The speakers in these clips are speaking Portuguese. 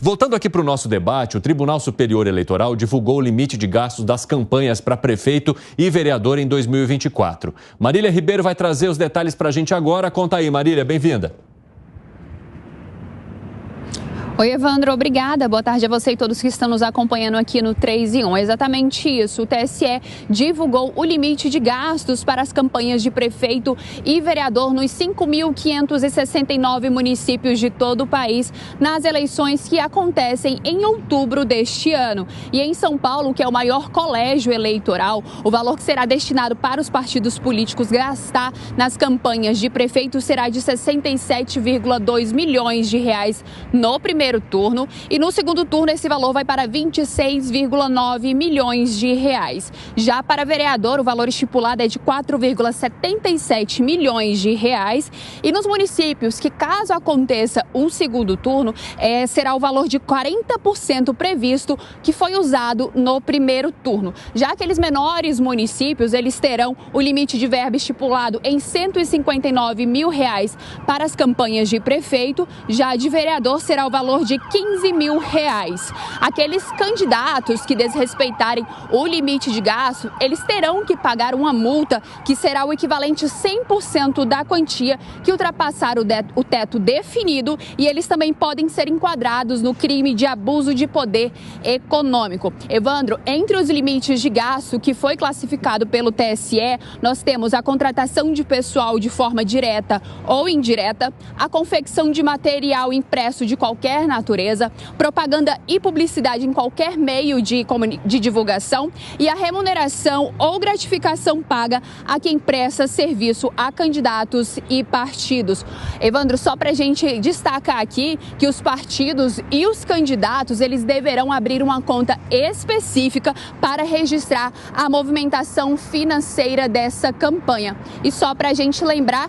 Voltando aqui para o nosso debate, o Tribunal Superior Eleitoral divulgou o limite de gastos das campanhas para prefeito e vereador em 2024. Marília Ribeiro vai trazer os detalhes para a gente agora. Conta aí, Marília, bem-vinda. Oi, Evandro, obrigada. Boa tarde a você e todos que estão nos acompanhando aqui no 3 em 1. É exatamente isso. O TSE divulgou o limite de gastos para as campanhas de prefeito e vereador nos 5.569 municípios de todo o país nas eleições que acontecem em outubro deste ano. E em São Paulo, que é o maior colégio eleitoral, o valor que será destinado para os partidos políticos gastar nas campanhas de prefeito será de 67,2 milhões de reais no primeiro turno, e no segundo turno esse valor vai para 26,9 milhões de reais. Já para vereador, o valor estipulado é de 4,77 milhões de reais, e nos municípios que, caso aconteça um segundo turno, será o valor de 40% previsto que foi usado no primeiro turno. Já aqueles menores municípios, eles terão o limite de verba estipulado em 159 mil reais para as campanhas de prefeito, já de vereador será o valor de 15 mil reais. Aqueles candidatos que desrespeitarem o limite de gasto, eles terão que pagar uma multa que será o equivalente a 100% da quantia que ultrapassar o teto definido, e eles também podem ser enquadrados no crime de abuso de poder econômico. Evandro, entre os limites de gasto que foi classificado pelo TSE, nós temos a contratação de pessoal de forma direta ou indireta, a confecção de material impresso de qualquer natureza, propaganda e publicidade em qualquer meio de divulgação, e a remuneração ou gratificação paga a quem presta serviço a candidatos e partidos. Evandro, só para a gente destacar aqui que os partidos e os candidatos, eles deverão abrir uma conta específica para registrar a movimentação financeira dessa campanha. E só para a gente lembrar,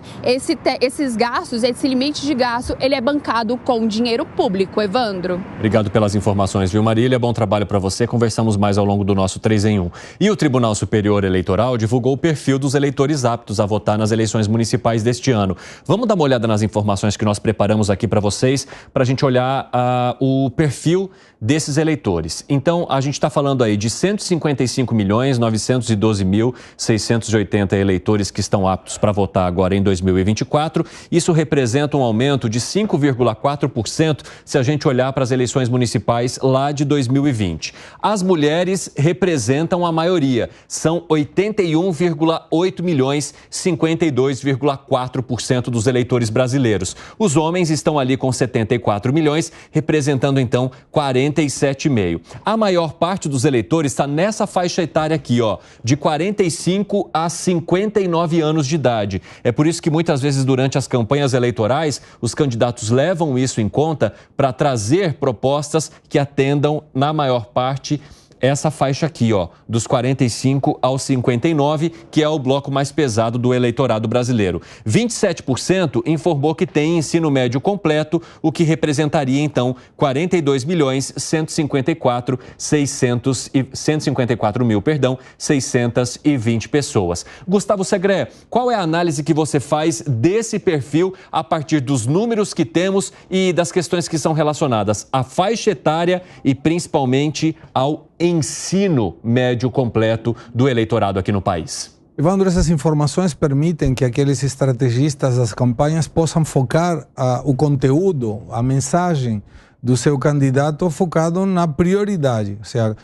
esses gastos, esse limite de gasto, ele é bancado com dinheiro público. Evandro. Obrigado pelas informações, viu, Marília? Bom trabalho para você. Conversamos mais ao longo do nosso 3 em 1. E o Tribunal Superior Eleitoral divulgou o perfil dos eleitores aptos a votar nas eleições municipais deste ano. Vamos dar uma olhada nas informações que nós preparamos aqui para vocês, para a gente olhar o perfil desses eleitores. Então, a gente está falando aí de 155.912.680 eleitores que estão aptos para votar agora em 2024. Isso representa um aumento de 5,4% se a gente olhar para as eleições municipais lá de 2020. As mulheres representam a maioria, são 81,8 milhões, 52,4% dos eleitores brasileiros. Os homens estão ali com 74 milhões, representando então 47,5%. A maior parte dos eleitores está nessa faixa etária aqui, ó, de 45 a 59 anos de idade. É por isso que muitas vezes durante as campanhas eleitorais, os candidatos levam isso em conta para trazer propostas que atendam, na maior parte, essa faixa aqui, ó, dos 45 aos 59, que é o bloco mais pesado do eleitorado brasileiro. 27% informou que tem ensino médio completo, o que representaria, então, 154.620 pessoas. Gustavo Segré, qual é a análise que você faz desse perfil a partir dos números que temos e das questões que são relacionadas à faixa etária e, principalmente, ao ensino médio completo do eleitorado aqui no país? Evandro, essas informações permitem que aqueles estrategistas das campanhas possam focar o conteúdo, a mensagem do seu candidato focado na prioridade. Ou seja,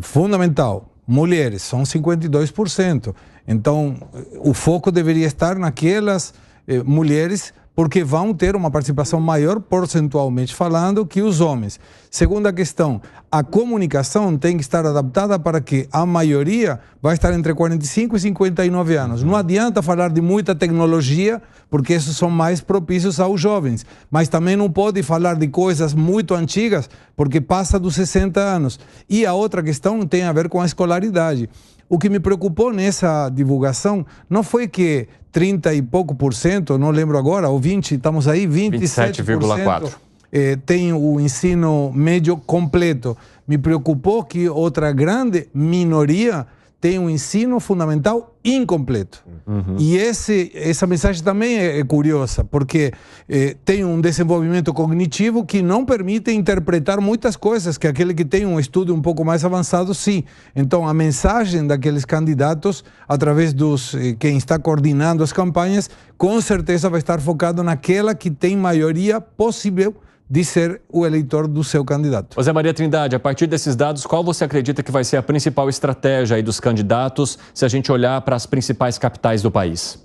fundamental, mulheres são 52%. Então, o foco deveria estar naquelas mulheres, porque vão ter uma participação maior, percentualmente falando, que os homens. Segunda questão, a comunicação tem que estar adaptada para que a maioria vai estar entre 45 e 59 anos. Não adianta falar de muita tecnologia, porque esses são mais propícios aos jovens. Mas também não pode falar de coisas muito antigas, porque passa dos 60 anos. E a outra questão tem a ver com a escolaridade. O que me preocupou nessa divulgação não foi que 30 e pouco por cento, não lembro agora, ou 20, estamos aí, 27,4%. Tem o ensino médio completo. Me preocupou que outra grande minoria tem um ensino fundamental incompleto. E essa mensagem também é curiosa, porque tem um desenvolvimento cognitivo que não permite interpretar muitas coisas que aquele que tem um estudo um pouco mais avançado, sim. Então, a mensagem daqueles candidatos, através dos quem está coordenando as campanhas, com certeza vai estar focado naquela que tem maioria possível de ser o eleitor do seu candidato. José Maria Trindade, a partir desses dados, qual você acredita que vai ser a principal estratégia aí dos candidatos se a gente olhar para as principais capitais do país?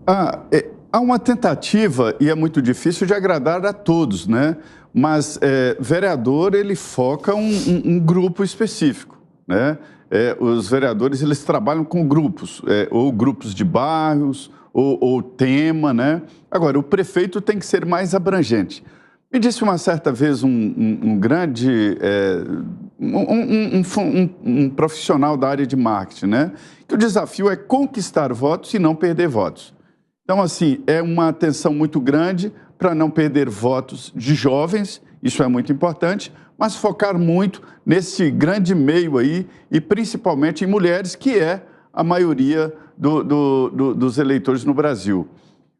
Há uma tentativa, e é muito difícil, de agradar a todos, né? Mas vereador, ele foca um grupo específico, né? Os vereadores, eles trabalham com grupos, ou grupos de bairros, ou tema, né? Agora, o prefeito tem que ser mais abrangente. Me disse uma certa vez um grande profissional da área de marketing, né? Que o desafio é conquistar votos e não perder votos. Então, assim, é uma atenção muito grande para não perder votos de jovens, isso é muito importante, mas focar muito nesse grande meio aí, e principalmente em mulheres, que é a maioria dos eleitores no Brasil.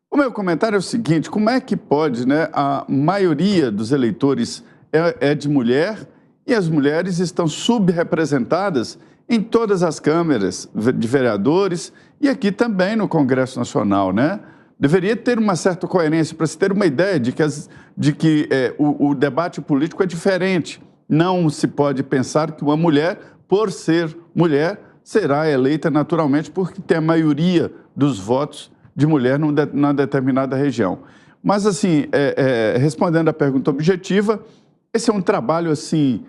O meu comentário é o seguinte: como é que pode, né? A maioria dos eleitores é de mulher, e as mulheres estão subrepresentadas em todas as câmaras de vereadores e aqui também no Congresso Nacional, né? Deveria ter uma certa coerência para se ter uma ideia de que o debate político é diferente. Não se pode pensar que uma mulher, por ser mulher, será eleita naturalmente porque tem a maioria dos votos de mulher numa determinada região. Mas, assim, respondendo à pergunta objetiva, esse é um trabalho, assim,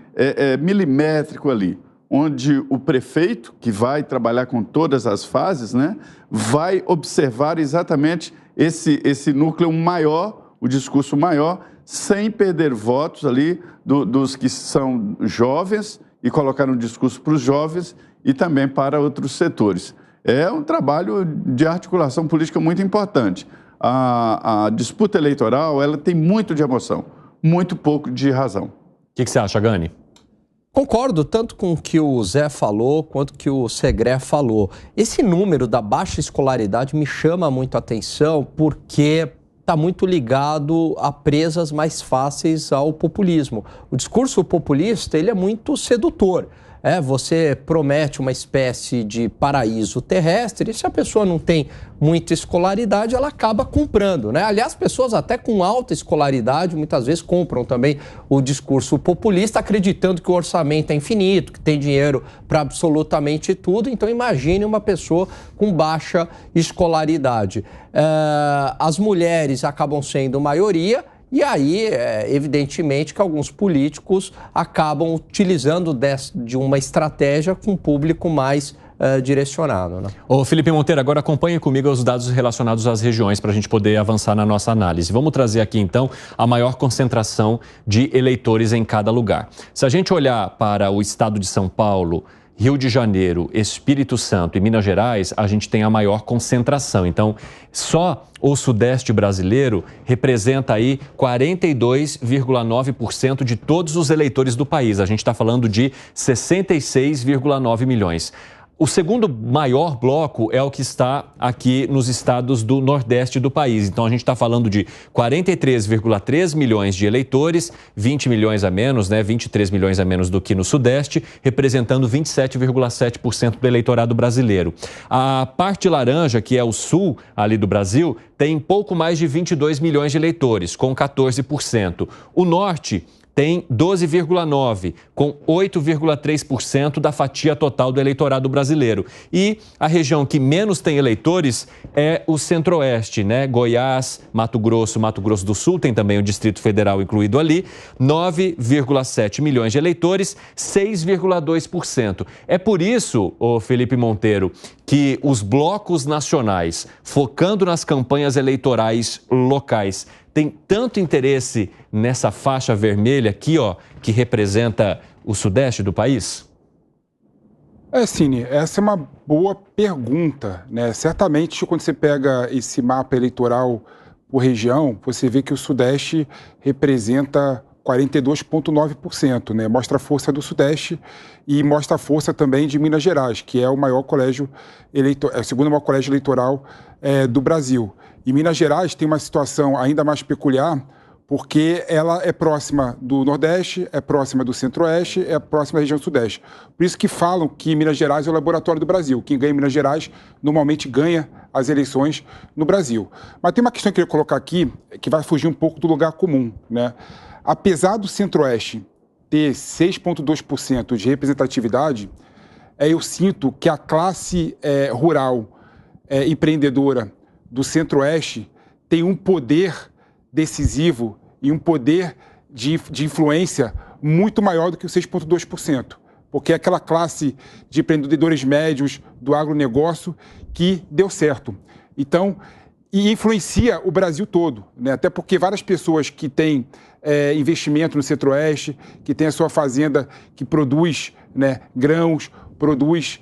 milimétrico ali, onde o prefeito, que vai trabalhar com todas as fases, né, vai observar exatamente esse núcleo maior, o discurso maior, sem perder votos ali dos que são jovens e colocar um discurso para os jovens e também para outros setores. É um trabalho de articulação política muito importante. A disputa eleitoral, ela tem muito de emoção, muito pouco de razão. O que você acha, Gani? Concordo tanto com o que o Zé falou quanto que o Segré falou. Esse número da baixa escolaridade me chama muito a atenção porque está muito ligado a presas mais fáceis ao populismo. O discurso populista, ele é muito sedutor. Você promete uma espécie de paraíso terrestre e se a pessoa não tem muita escolaridade, ela acaba comprando, né? Aliás, pessoas até com alta escolaridade muitas vezes compram também o discurso populista, acreditando que o orçamento é infinito, que tem dinheiro para absolutamente tudo. Então imagine uma pessoa com baixa escolaridade. As mulheres acabam sendo maioria. E aí, evidentemente, que alguns políticos acabam utilizando de uma estratégia com um público mais direcionado, né? Ô Felipe Monteiro, agora acompanhe comigo os dados relacionados às regiões para a gente poder avançar na nossa análise. Vamos trazer aqui, então, a maior concentração de eleitores em cada lugar. Se a gente olhar para o estado de São Paulo, Rio de Janeiro, Espírito Santo e Minas Gerais, a gente tem a maior concentração. Então, só o Sudeste brasileiro representa aí 42,9% de todos os eleitores do país. A gente está falando de 66,9 milhões. O segundo maior bloco é o que está aqui nos estados do Nordeste do país. Então, a gente está falando de 43,3 milhões de eleitores, 20 milhões a menos, né? 23 milhões a menos do que no Sudeste, representando 27,7% do eleitorado brasileiro. A parte laranja, que é o sul ali do Brasil, tem pouco mais de 22 milhões de eleitores, com 14%. O Norte tem 12,9%, com 8,3% da fatia total do eleitorado brasileiro. E a região que menos tem eleitores é o Centro-Oeste, né? Goiás, Mato Grosso do Sul, tem também o Distrito Federal incluído ali, 9,7 milhões de eleitores, 6,2%. É por isso, ô Felipe Monteiro, que os blocos nacionais, focando nas campanhas eleitorais locais, tem tanto interesse nessa faixa vermelha aqui, ó, que representa o Sudeste do país? Cine, essa é uma boa pergunta, né? Certamente, quando você pega esse mapa eleitoral por região, você vê que o Sudeste representa 42,9%, né? Mostra a força do Sudeste e mostra a força também de Minas Gerais, que é o maior colégio eleitoral, o segundo maior colégio eleitoral do Brasil. E Minas Gerais tem uma situação ainda mais peculiar, porque ela é próxima do Nordeste, é próxima do Centro-Oeste, é próxima da região Sudeste. Por isso que falam que Minas Gerais é o laboratório do Brasil. Quem ganha em Minas Gerais normalmente ganha as eleições no Brasil. Mas tem uma questão que eu queria colocar aqui, que vai fugir um pouco do lugar comum, né? Apesar do Centro-Oeste ter 6,2% de representatividade, eu sinto que a classe rural empreendedora do Centro-Oeste tem um poder decisivo e um poder de influência muito maior do que o 6,2%, porque é aquela classe de empreendedores médios do agronegócio que deu certo. Então, e influencia o Brasil todo, né? Até porque várias pessoas que têm investimento no Centro-Oeste, que tem a sua fazenda que produz, né, grãos, produz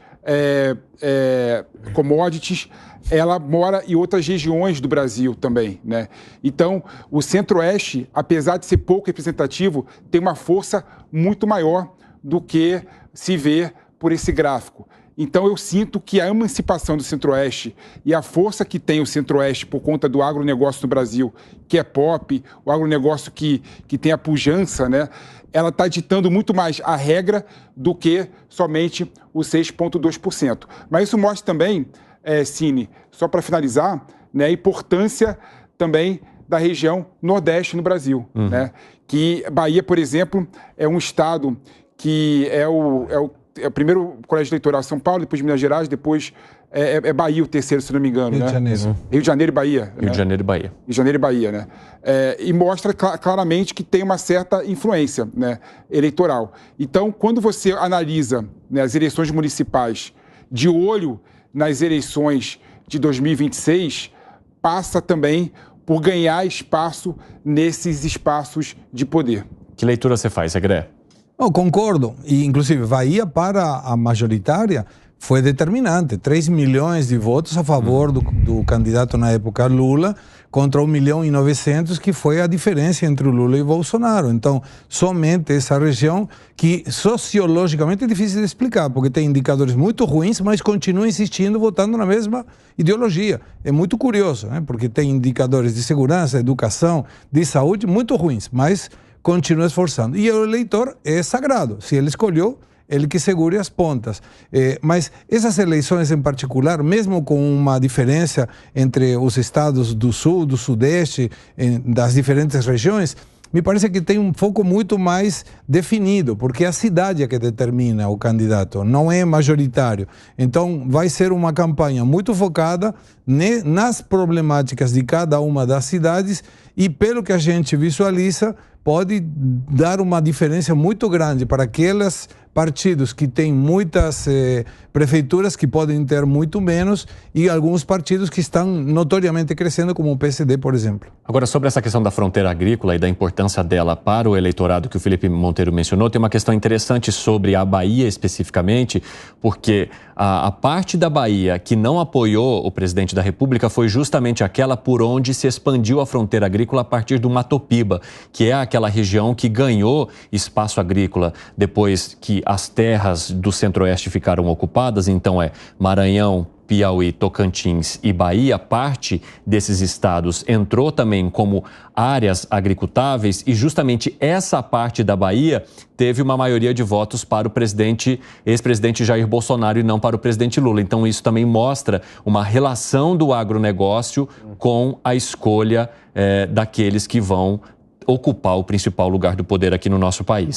commodities, ela mora em outras regiões do Brasil também, né? Então, o Centro-Oeste, apesar de ser pouco representativo, tem uma força muito maior do que se vê por esse gráfico. Então, eu sinto que a emancipação do Centro-Oeste e a força que tem o Centro-Oeste por conta do agronegócio no Brasil, que é pop, o agronegócio que tem a pujança, né? Ela está ditando muito mais a regra do que somente os 6,2%. Mas isso mostra também, Cine, só para finalizar, né, a importância também da região Nordeste no Brasil. Né? Que Bahia, por exemplo, é um estado que é o primeiro colégio eleitoral São Paulo, depois Minas Gerais, depois é Bahia o terceiro, se não me engano. Rio de Janeiro. Rio de Janeiro e Bahia. Rio de Janeiro e Bahia. Rio de Janeiro e Bahia, né? E mostra claramente que tem uma certa influência, né, eleitoral. Então, quando você analisa, né, as eleições municipais de olho nas eleições de 2026, passa também por ganhar espaço nesses espaços de poder. Que leitura você faz, Segré? Eu concordo. E, inclusive, Bahia, para a majoritária, foi determinante. 3 milhões de votos a favor do candidato na época Lula, contra 1.900.000, que foi a diferença entre o Lula e o Bolsonaro. Então, somente essa região que sociologicamente é difícil de explicar, porque tem indicadores muito ruins, mas continua insistindo, votando na mesma ideologia. É muito curioso, né? Porque tem indicadores de segurança, educação, de saúde muito ruins, mas continua esforçando. E o eleitor é sagrado. Se ele escolheu, ele que segure as pontas. Mas essas eleições em particular, mesmo com uma diferença entre os estados do Sul, do Sudeste, das diferentes regiões, me parece que tem um foco muito mais definido, porque é a cidade é que determina o candidato, não é majoritário. Então, vai ser uma campanha muito focada nas problemáticas de cada uma das cidades e, pelo que a gente visualiza, pode dar uma diferença muito grande para aqueles partidos que têm muitas prefeituras que podem ter muito menos e alguns partidos que estão notoriamente crescendo, como o PSD, por exemplo. Agora, sobre essa questão da fronteira agrícola e da importância dela para o eleitorado que o Felipe Monteiro mencionou, tem uma questão interessante sobre a Bahia especificamente, porque a parte da Bahia que não apoiou o presidente da República foi justamente aquela por onde se expandiu a fronteira agrícola a partir do Mato Piba, que é aquela região que ganhou espaço agrícola depois que as terras do Centro-Oeste ficaram ocupadas. Então Maranhão, Piauí, Tocantins e Bahia. Parte desses estados entrou também como áreas agricultáveis e justamente essa parte da Bahia teve uma maioria de votos para o ex-presidente Jair Bolsonaro e não para o presidente Lula. Então isso também mostra uma relação do agronegócio com a escolha daqueles que vão ocupar o principal lugar do poder aqui no nosso país.